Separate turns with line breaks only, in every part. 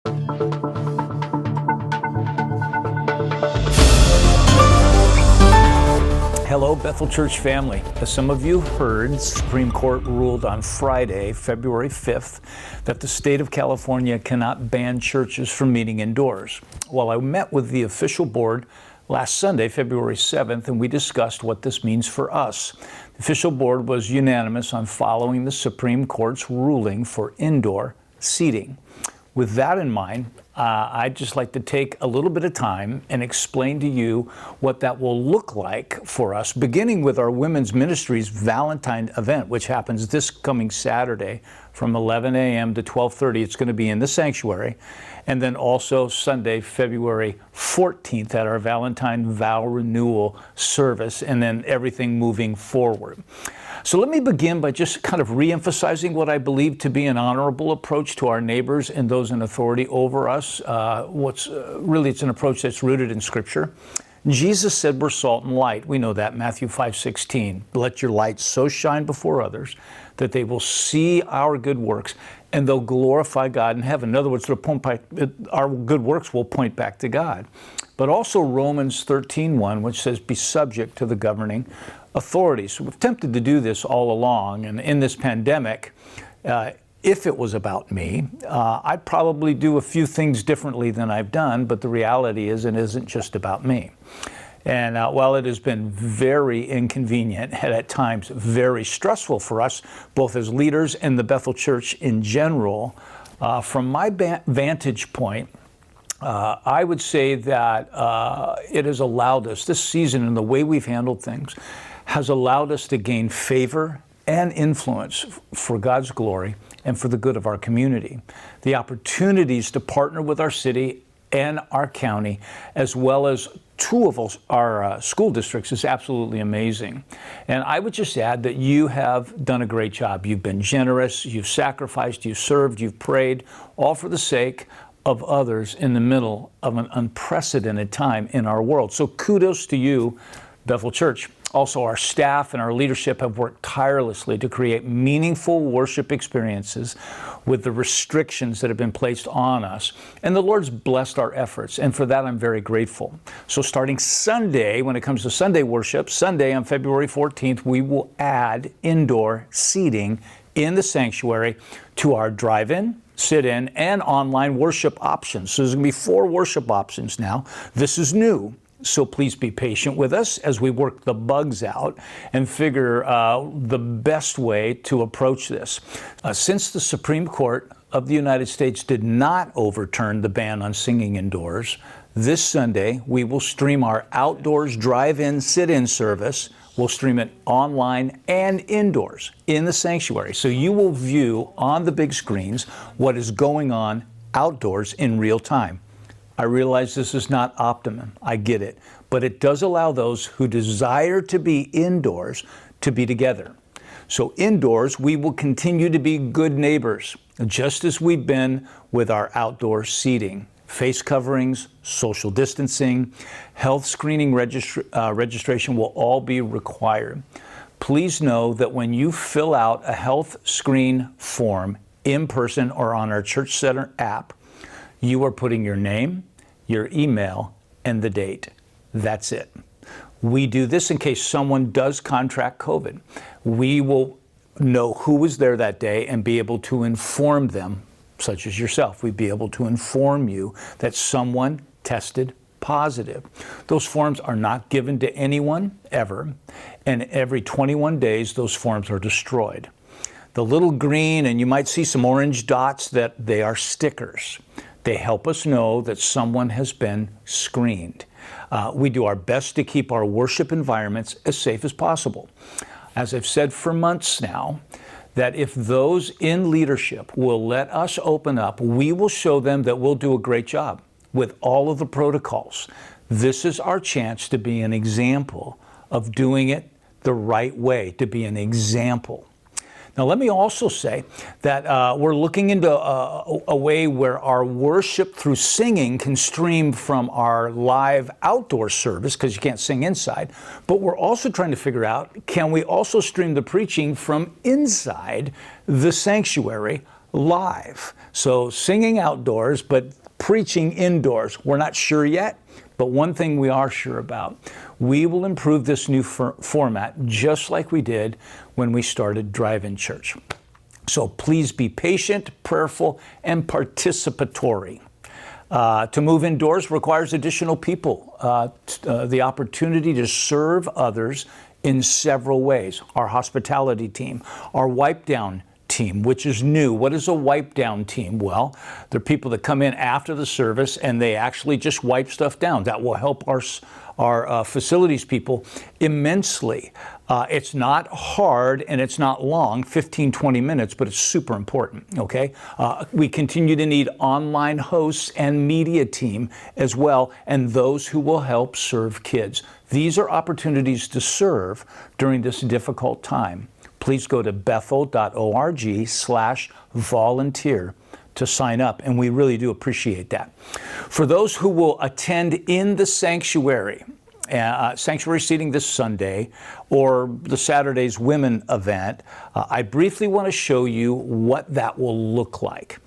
Hello, Bethel Church family. As some of you heard, the Supreme Court ruled on Friday, February 5th, that the state of California cannot ban churches from meeting indoors. Well, I met with the official board last Sunday, February 7th, and we discussed what this means for us. The official board was unanimous on following the Supreme Court's ruling for indoor seating. With that in mind, I'd just like to take a little bit of time and explain to you what that will look like for us, beginning with our Women's Ministries Valentine event, which happens this coming Saturday from 11 a.m. to 12:30. It's going to be in the sanctuary. And then also Sunday, February 14th at our Valentine Vow Renewal service, and then everything moving forward. So let me begin by just kind of re-emphasizing what I believe to be an honorable approach to our neighbors and those in authority over us. It's an approach that's rooted in Scripture. Jesus said we're salt and light. We know that, Matthew 5:16. Let your light so shine before others that they will see our good works and they'll glorify God in heaven. In other words, our good works will point back to God. But also Romans 13:1, which says, be subject to the governing authorities. So we've attempted to do this all along, and in this pandemic, if it was about me, I'd probably do a few things differently than I've done, but the reality is it isn't just about me. And while it has been very inconvenient and at times very stressful for us, both as leaders and the Bethel Church in general, from my vantage point, I would say that it has allowed us, this season and the way we've handled things, has allowed us to gain favor and influence for God's glory and for the good of our community. The opportunities to partner with our city and our county, as well as two of our school districts, is absolutely amazing. And I would just add that you have done a great job. You've been generous, you've sacrificed, you've served, you've prayed, all for the sake of others in the middle of an unprecedented time in our world. So kudos to you, Bethel Church. Also, our staff and our leadership have worked tirelessly to create meaningful worship experiences with the restrictions that have been placed on us. And the Lord's blessed our efforts, and for that I'm very grateful. So starting Sunday, when it comes to Sunday worship, Sunday on February 14th, we will add indoor seating in the sanctuary to our drive-in, sit-in, and online worship options. So there's going to be 4 worship options now. This is new. So please be patient with us as we work the bugs out and figure the best way to approach this. Since the Supreme Court of the United States did not overturn the ban on singing indoors, this Sunday we will stream our outdoors drive-in sit-in service. We'll stream it online and indoors in the sanctuary. So you will view on the big screens what is going on outdoors in real time. I realize this is not optimum. I get it. But it does allow those who desire to be indoors to be together. So indoors, we will continue to be good neighbors, just as we've been with our outdoor seating. Face coverings, social distancing, health screening registration will all be required. Please know that when you fill out a health screen form in person or on our Church Center app, you are putting your name, your email, and the date. That's it. We do this in case someone does contract COVID. We will know who was there that day and be able to inform them, such as yourself. We'd be able to inform you that someone tested positive. Those forms are not given to anyone ever, and every 21 days those forms are destroyed. The little green, and you might see some orange dots, that they are stickers. They help us know that someone has been screened. We do our best to keep our worship environments as safe as possible. As I've said for months now, that if those in leadership will let us open up, we will show them that we'll do a great job with all of the protocols. This is our chance to be an example of doing it the right way, to be an example. Now, let me also say that we're looking into a way where our worship through singing can stream from our live outdoor service, because you can't sing inside, but we're also trying to figure out, can we also stream the preaching from inside the sanctuary live. So singing outdoors, but preaching indoors. We're not sure yet, but one thing we are sure about, we will improve this new format just like we did when we started drive-in church. So please be patient, prayerful, and participatory. To move indoors requires additional people, the opportunity to serve others in several ways. Our hospitality team, our wipe down team, which is new. What is a wipe down team? Well, they're people that come in after the service and they actually just wipe stuff down. That will help our facilities people immensely. It's not hard and it's not long, 15, 20 minutes, but it's super important, okay? We continue to need online hosts and media team as well, and those who will help serve kids. These are opportunities to serve during this difficult time. Please go to bethel.org/volunteer to sign up, and we really do appreciate that. For those who will attend in the sanctuary, sanctuary seating this Sunday, or the Saturday's women event, I briefly want to show you what that will look like.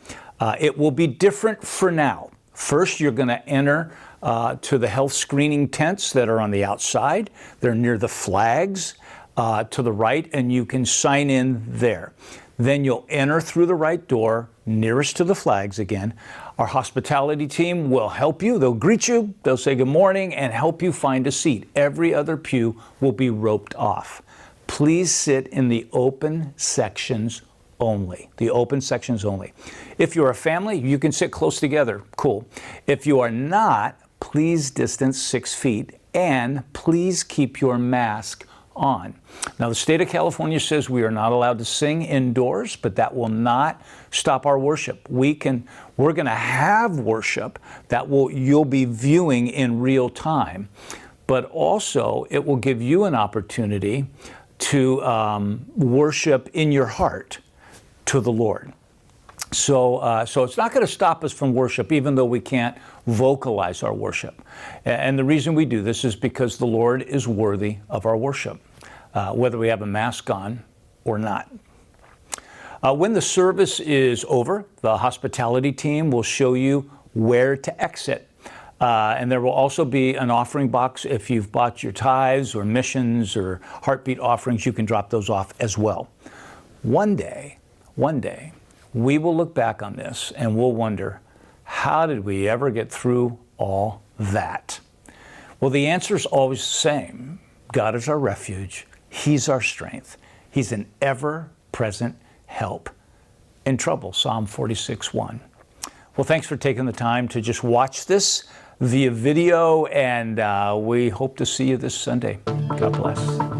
It will be different for now. First, you're going to enter to the health screening tents that are on the outside. They're near the flags to the right, and you can sign in there. Then you'll enter through the right door, nearest to the flags again. Our hospitality team will help you. They'll greet you, they'll say good morning, and help you find a seat. Every other pew will be roped off. Please sit in the open sections only. The open sections only. If you're a family, you can sit close together. Cool. If you are not, please distance 6 feet, and please keep your mask on. Now, the state of California says we are not allowed to sing indoors, but that will not stop our worship. We're going to have worship that you'll be viewing in real time, but also it will give you an opportunity to worship in your heart to the Lord. So it's not going to stop us from worship, even though we can't vocalize our worship. And the reason we do this is because the Lord is worthy of our worship, whether we have a mask on or not. When the service is over, the hospitality team will show you where to exit. And there will also be an offering box. If you've bought your tithes or missions or heartbeat offerings, you can drop those off as well. One day, we will look back on this and we'll wonder, how did we ever get through all that? Well, the answer is always the same. God is our refuge. He's our strength. He's an ever-present help in trouble. Psalm 46:1. Well, thanks for taking the time to just watch this via video, and we hope to see you this Sunday. God bless.